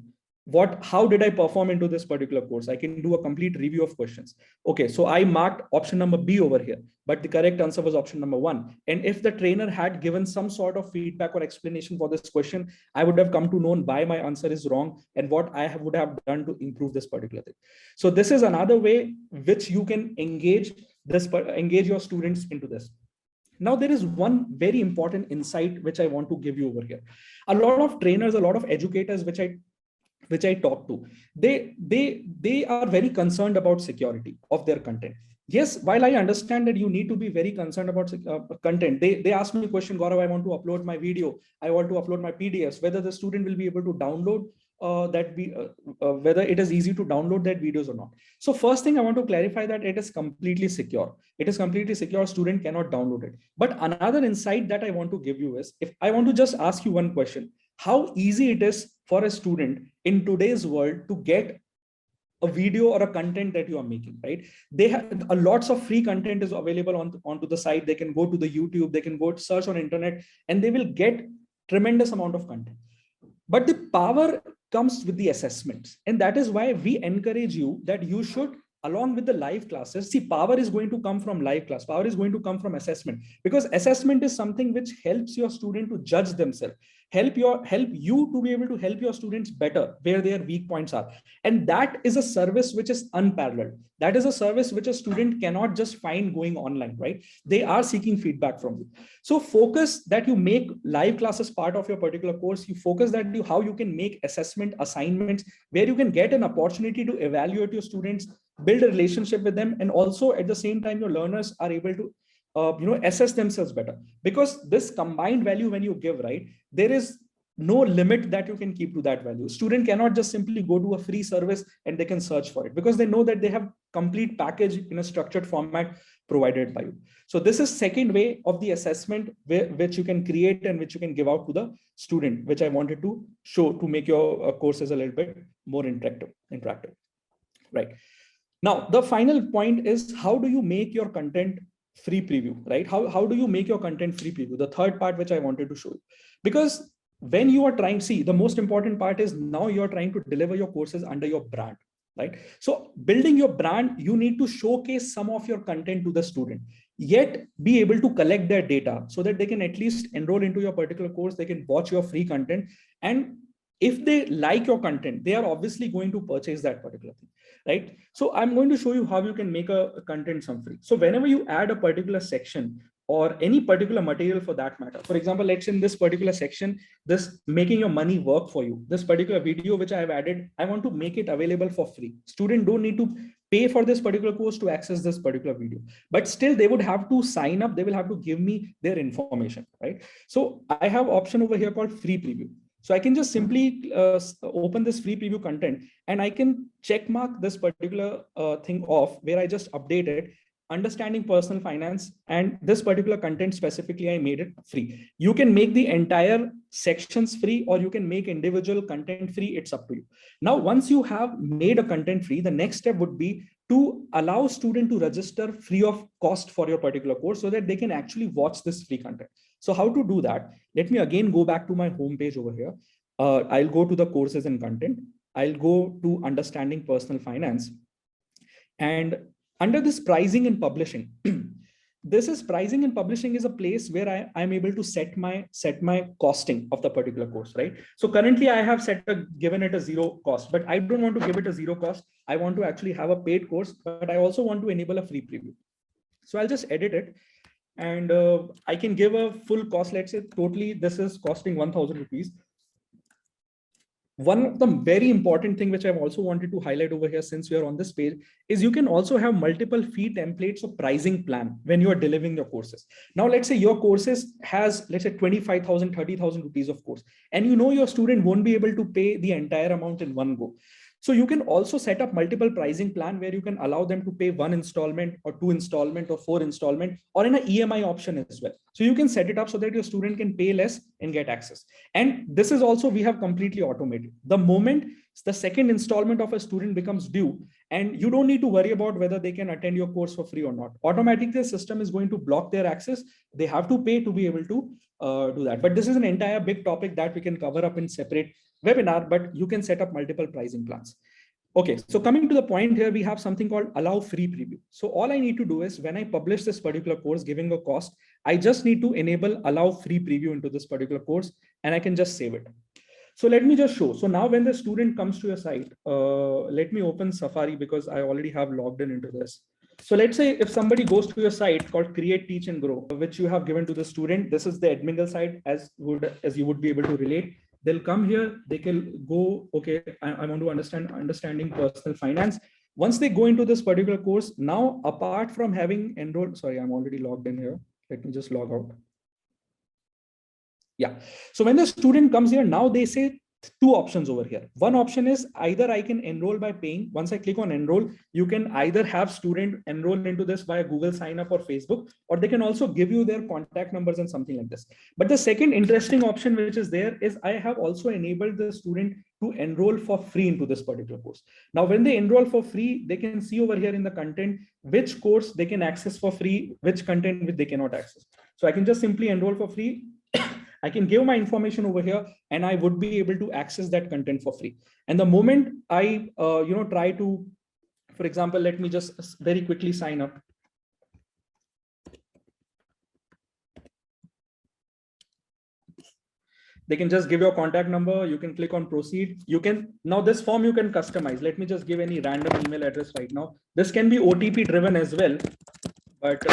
how did I perform into this particular course? I can do a complete review of questions. Okay, so I marked option number B over here, but the correct answer was option number 1. And if the trainer had given some sort of feedback or explanation for this question, I would have come to know why my answer is wrong and what I would have done to improve this particular thing. So this is another way which you can engage your students into this. Now, there is one very important insight which I want to give you over here. A lot of trainers, a lot of educators which I talk to, they are very concerned about security of their content. Yes, while I understand that you need to be very concerned about content, they ask me a question, Gaurav, I want to upload my video, I want to upload my PDFs, whether the student will be able to download whether it is easy to download that videos or not. So first thing I want to clarify that it is completely secure. It is completely secure. Student cannot download it. But another insight that I want to give you is, if I want to just ask you one question, how easy it is for a student in today's world to get a video or a content that you are making, right? They have lots of free content is available onto the site. They can go to the YouTube, they can go search on internet, and they will get tremendous amount of content. But the power comes with the assessments. And that is why we encourage you that you should, along with the live classes, see, power is going to come from live class. Power is going to come from assessment, because assessment is something which helps your student to judge themselves, help you to be able to help your students better where their weak points are. And that is a service which is unparalleled. That is a service which a student cannot just find going online, right? They are seeking feedback from you. So focus that you make live classes part of your particular course. You focus that how you can make assessment assignments where you can get an opportunity to evaluate your students, build a relationship with them, and also at the same time your learners are able to assess themselves better. Because this combined value, when you give, right, there is no limit that you can keep to that value. Student cannot just simply go to a free service and they can search for it, because they know that they have complete package in a structured format provided by you. So this is second way of the assessment which you can create and which you can give out to the student, which I wanted to show to make your courses a little bit more interactive, right? Now, the final point is, how do you make your content free preview, right? How do you make your content free preview? The third part which I wanted to show you, because when you are trying, see, the most important part is now you're trying to deliver your courses under your brand, right? So building your brand, you need to showcase some of your content to the student, yet be able to collect their data so that they can at least enroll into your particular course. They can watch your free content. And if they like your content, they are obviously going to purchase that particular thing, right? So I'm going to show you how you can make a content some free. So whenever you add a particular section or any particular material for that matter, for example, let's in this particular section, this making your money work for you, this particular video which I have added, I want to make it available for free. Student don't need to pay for this particular course to access this particular video, but still they would have to sign up. They will have to give me their information, right? So I have option over here called free preview. So I can just simply open this free preview content and I can check mark this particular thing off where I just updated understanding personal finance, and this particular content specifically, I made it free. You can make the entire sections free or you can make individual content free. It's up to you. Now, once you have made a content free, the next step would be to allow student to register free of cost for your particular course so that they can actually watch this free content. So how to do that? Let me again go back to my homepage over here. I'll go to the courses and content. I'll go to understanding personal finance. And under this pricing and publishing, this is pricing and publishing is a place where I'm able to set my costing of the particular course, right? So currently I have given it a zero cost, but I don't want to give it a zero cost. I want to actually have a paid course, but I also want to enable a free preview. So I'll just edit it and I can give a full cost. Let's say totally this is costing 1,000 rupees. One of the very important thing which I've also wanted to highlight over here, since we are on this page, is you can also have multiple fee templates or pricing plan when you are delivering your courses. Now, let's say your courses has, let's say 25,000, 30,000 rupees of course, and you know your student won't be able to pay the entire amount in one go. So you can also set up multiple pricing plan where you can allow them to pay one installment or two installment or four installment or in an EMI option as well. So you can set it up so that your student can pay less and get access. And this is also, we have completely automated. The moment the second installment of a student becomes due, and you don't need to worry about whether they can attend your course for free or not. Automatically, the system is going to block their access. They have to pay to be able to do that. But this is an entire big topic that we can cover up in separate webinar, but you can set up multiple pricing plans. Okay, so coming to the point here, we have something called allow free preview. So all I need to do is when I publish this particular course giving a cost, I just need to enable allow free preview into this particular course, and I can just save it. So let me just show. So now when the student comes to your site, let me open Safari because I already have logged in into this. So let's say if somebody goes to your site called Create, Teach and Grow, which you have given to the student, this is the Edmingle site as you would be able to relate. They'll come here, they can go, okay, I want to understanding personal finance. Once they go into this particular course, now apart from having enrolled, sorry, I'm already logged in here. Let me just log out. Yeah. So when the student comes here, now they say two options over here. One option is either I can enroll by paying. Once I click on enroll, you can either have student enroll into this via Google sign up or Facebook, or they can also give you their contact numbers and something like this. But the second interesting option which is there is I have also enabled the student to enroll for free into this particular course. Now, when they enroll for free, they can see over here in the content, which course they can access for free, which content which they cannot access. So I can just simply enroll for free. I can give my information over here and I would be able to access that content for free. And the moment I, try to, for example, let me just very quickly sign up. They can just give your contact number. You can click on proceed. You can, now this form you can customize. Let me just give any random email address right now. This can be OTP driven as well, but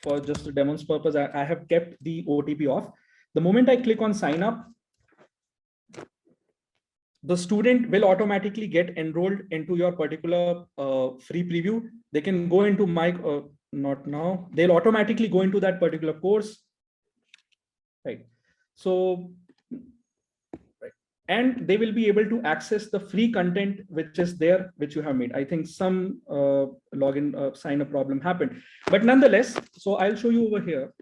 for just a demon's purpose, I have kept the OTP off. The moment I click on sign up, the student will automatically get enrolled into your particular free preview. They can go into my, not now, they'll automatically go into that particular course, right? So, right. And they will be able to access the free content which is there, which you have made. I think some login sign up problem happened, but nonetheless, so I'll show you over here.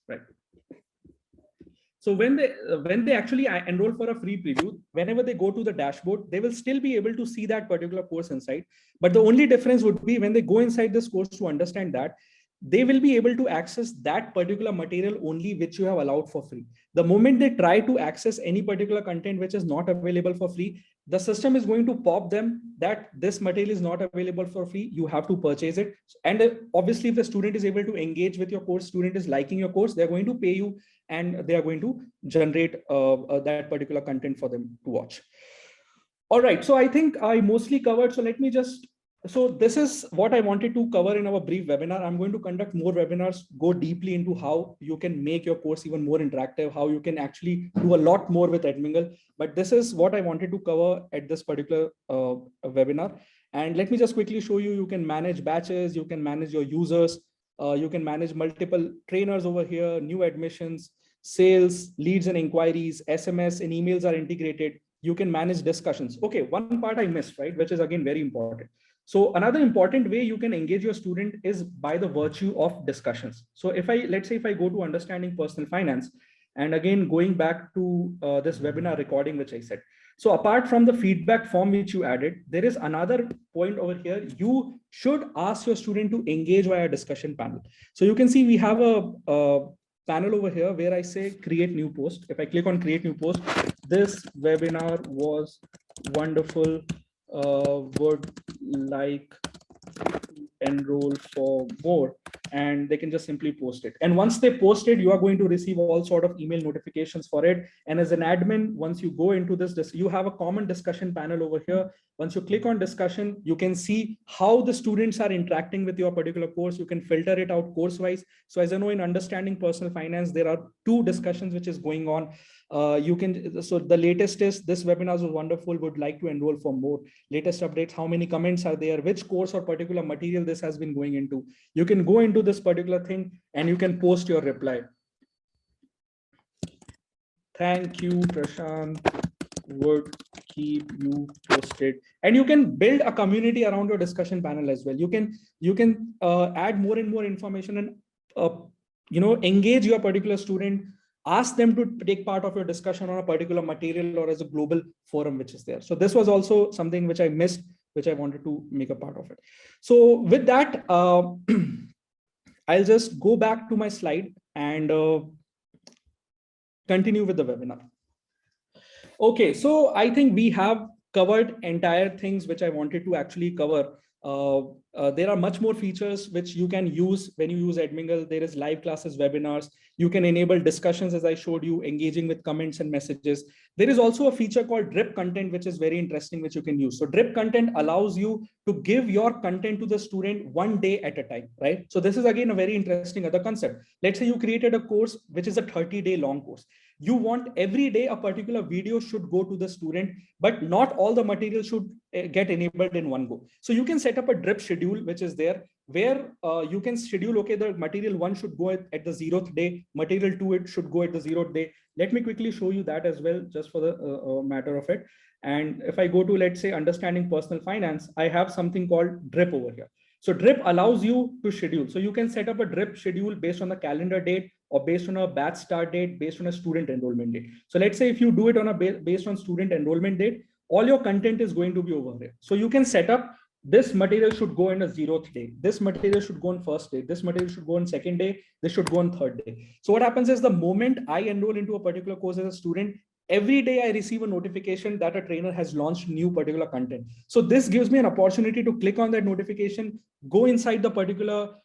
Right. So when they actually enroll for a free preview, whenever they go to the dashboard, they will still be able to see that particular course inside. But the only difference would be when they go inside this course to understand that, they will be able to access that particular material only which you have allowed for free. The moment they try to access any particular content which is not available for free, the system is going to pop them that this material is not available for free. You have to purchase it. And obviously, if the student is able to engage with your course, student is liking your course, they're going to pay you and they are going to generate that particular content for them to watch. All right, so I think I mostly covered. So let me just, so this is what I wanted to cover in our brief webinar. I'm going to conduct more webinars, go deeply into how you can make your course even more interactive, how you can actually do a lot more with Edmingle. But this is what I wanted to cover at this particular webinar. And let me just quickly show you, you can manage batches, you can manage your users, you can manage multiple trainers over here, new admissions, sales, leads and inquiries, SMS and emails are integrated. You can manage discussions. Okay, one part I missed, right? Which is again very important. So another important way you can engage your student is by the virtue of discussions. So if I, let's say if I go to understanding personal finance, and again, going back to this webinar recording, which I said. So apart from the feedback form which you added, there is another point over here. You should ask your student to engage via discussion panel. So you can see we have a panel over here where I say create new post. If I click on create new post, this webinar was wonderful. Would like to enroll for more, and they can just simply post it. And once they post it, you are going to receive all sort of email notifications for it. And as an admin, once you go into this, you have a common discussion panel over here. Once you click on discussion, you can see how the students are interacting with your particular course. You can filter it out course wise. So as I know, in understanding personal finance, there are 2 discussions which is going on. You can, so the latest is this webinar was wonderful, would like to enroll for more. Latest updates, how many comments are there, which course or particular material this has been going into. You can go into this particular thing and you can post your reply. Thank you, Prashant. Would keep you posted. And you can build a community around your discussion panel as well. You can add more and more information and engage your particular student. Ask them to take part of your discussion on a particular material or as a global forum which is there. So this was also something which I missed, which I wanted to make a part of it. So with that, I'll just go back to my slide and continue with the webinar. Okay, so I think we have covered entire things which I wanted to actually cover. There are much more features which you can use when you use Edmingle. There is live classes, webinars. You can enable discussions, as I showed you, engaging with comments and messages. There is also a feature called drip content, which is very interesting, which you can use. So drip content allows you to give your content to the student one day at a time, right? So this is again a very interesting other concept. Let's say you created a course, which is a 30-day long course. You want every day a particular video should go to the student, but not all the material should get enabled in one go. So you can set up a drip schedule, which is there, where you can schedule, okay, the material 1 should go at the 0th day, material 2, it should go at the 0th day. Let me quickly show you that as well, just for the matter of it. And if I go to, let's say, understanding personal finance, I have something called drip over here. So drip allows you to schedule. So you can set up a drip schedule based on the calendar date, or based on a batch start date, based on a student enrollment date. So let's say if you do it on a based on student enrollment date, all your content is going to be over there. So you can set up, this material should go in a 0th day. This material should go on 1st day. This material should go on 2nd day. This should go on 3rd day. So what happens is, the moment I enroll into a particular course as a student, every day I receive a notification that a trainer has launched new particular content. So this gives me an opportunity to click on that notification, go inside the particular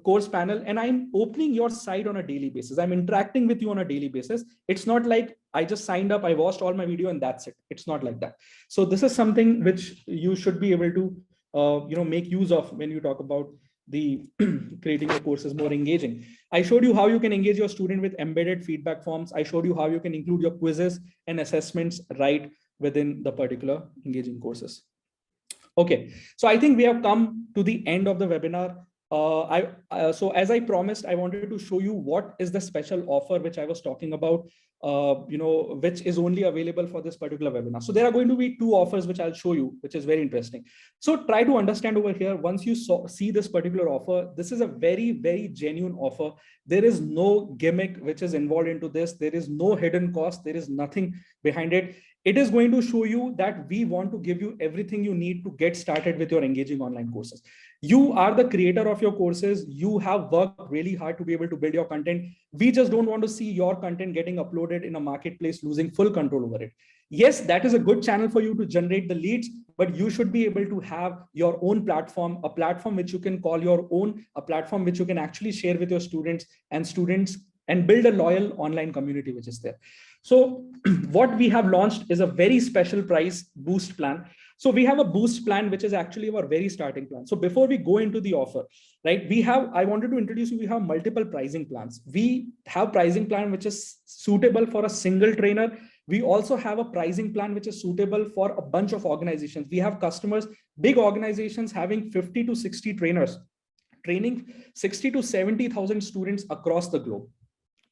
course panel, and I'm opening your site on a daily basis. I'm interacting with you on a daily basis. It's not like I just signed up, I watched all my video and that's it. It's not like that. So this is something which you should be able to make use of when you talk about the creating your courses more engaging. I showed you how you can engage your student with embedded feedback forms. I showed you how you can include your quizzes and assessments right within the particular engaging courses. Okay, so I think we have come to the end of the webinar. So as I promised, I wanted to show you what is the special offer which I was talking about, which is only available for this particular webinar. So there are going to be 2 offers which I'll show you, which is very interesting. So try to understand over here, once you see this particular offer, this is a very, very genuine offer. There is no gimmick which is involved into this. There is no hidden cost. There is nothing behind it. It is going to show you that we want to give you everything you need to get started with your engaging online courses. You are the creator of your courses. You have worked really hard to be able to build your content. We just don't want to see your content getting uploaded in a marketplace, losing full control over it. Yes, that is a good channel for you to generate the leads, but you should be able to have your own platform, a platform which you can call your own, a platform which you can actually share with your students and build a loyal online community which is there. So what we have launched is a very special price boost plan. So we have a boost plan, which is actually our very starting plan. So before we go into the offer, right, I wanted to introduce you, we have multiple pricing plans. We have pricing plan, which is suitable for a single trainer. We also have a pricing plan, which is suitable for a bunch of organizations. We have customers, big organizations having 50 to 60 trainers, training 60 to 70,000 students across the globe.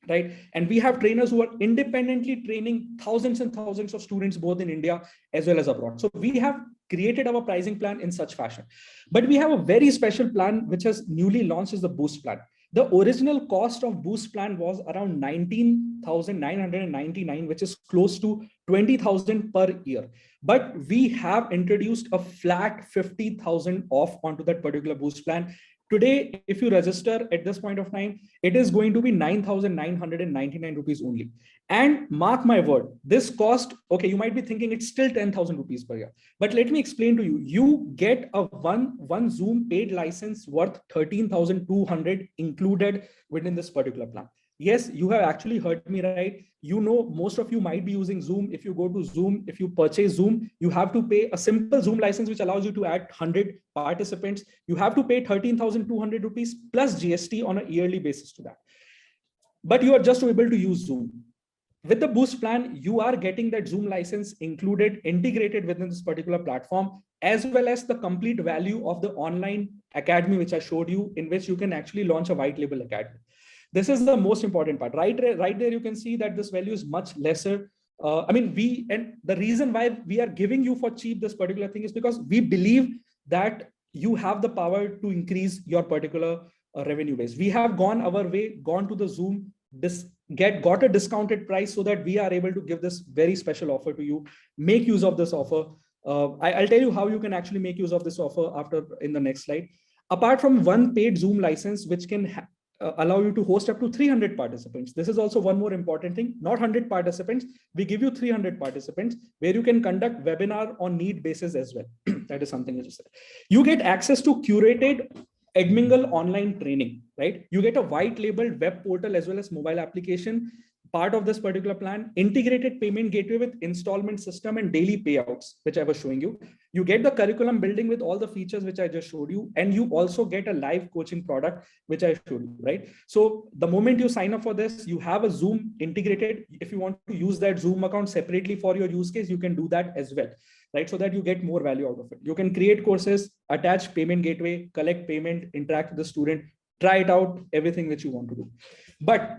Right. And we have trainers who are independently training thousands and thousands of students, both in India as well as abroad. So we have created our pricing plan in such fashion. But we have a very special plan, which has newly launched, as the boost plan. The original cost of boost plan was around 19,999, which is close to 20,000 per year. But we have introduced a flat 50,000 off onto that particular boost plan. Today, if you register at this point of time, it is going to be 9,999 rupees only. And mark my word, this cost, okay, you might be thinking it's still 10,000 rupees per year. But let me explain to you, you get a one Zoom paid license worth 13,200 included within this particular plan. Yes, you have actually heard me right. You know, most of you might be using Zoom. If you go to Zoom, if you purchase Zoom, you have to pay a simple Zoom license, which allows you to add 100 participants. You have to pay 13,200 rupees plus GST on a yearly basis to that. But you are just able to use Zoom. With the boost plan, you are getting that Zoom license included, integrated within this particular platform, as well as the complete value of the online academy, which I showed you, in which you can actually launch a white label academy. This is the most important part. Right there, you can see that this value is much lesser. And the reason why we are giving you for cheap this particular thing is because we believe that you have the power to increase your particular revenue base. We have gone our way, gone to the Zoom, got a discounted price so that we are able to give this very special offer to you. Make use of this offer. I'll tell you how you can actually make use of this offer in the next slide. Apart from one paid Zoom license, which can allow you to host up to 300 participants. This is also one more important thing, not 100 participants. We give you 300 participants where you can conduct webinar on need basis as well. That is something you said. You get access to curated Edmingle online training, right? You get a white labeled web portal as well as mobile application. Part of this particular plan, integrated payment gateway with installment system and daily payouts, which I was showing you. You get the curriculum building with all the features which I just showed you, and you also get a live coaching product which I showed you, right? So the moment you sign up for this, you have a Zoom integrated. If you want to use that Zoom account separately for your use case, you can do that as well, right? So that you get more value out of it. You can create courses, attach payment gateway, collect payment, interact with the student, try it out, everything which you want to do. But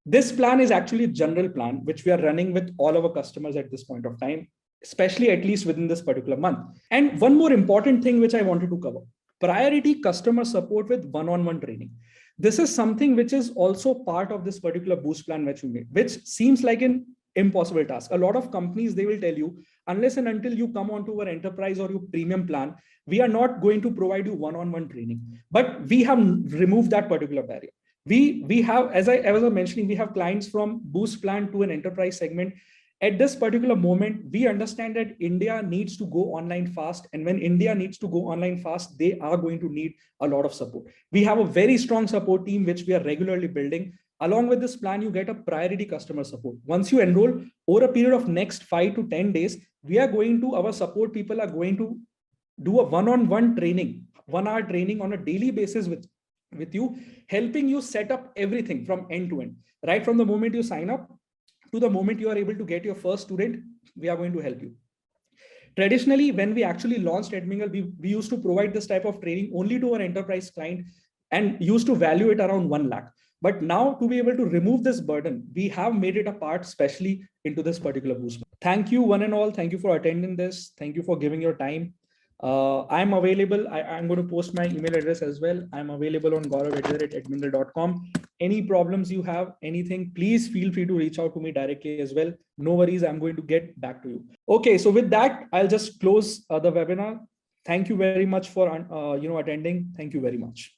this plan is actually a general plan, which we are running with all our customers at this point of time, especially at least within this particular month. And one more important thing which I wanted to cover, priority customer support with one-on-one training. This is something which is also part of this particular boost plan which we made, which seems like an impossible task. A lot of companies, they will tell you, unless and until you come onto our enterprise or your premium plan, we are not going to provide you one-on-one training. But we have removed that particular barrier. We have, as I was mentioning, we have clients from boost plan to an enterprise segment. At this particular moment, we understand that India needs to go online fast. And when India needs to go online fast, they are going to need a lot of support. We have a very strong support team, which we are regularly building. Along with this plan, you get a priority customer support. Once you enroll, over a period of next 5 to 10 days, our support people are going to do a one-on-one training, 1 hour training on a daily basis with you, helping you set up everything from end to end, right? From the moment you sign up to the moment you are able to get your first student, we are going to help you. Traditionally, when we actually launched Edmingle, we used to provide this type of training only to our enterprise client and used to value it around 1 lakh. But now, to be able to remove this burden, we have made it a part specially into this particular boost. Thank you, one and all. Thank you for attending this. Thank you for giving your time. I'm available. I'm going to post my email address as well. I'm available on gaurav@edmingle.com. Any problems you have, anything, please feel free to reach out to me directly as well. No worries. I'm going to get back to you. Okay. So with that, I'll just close the webinar. Thank you very much for attending. Thank you very much.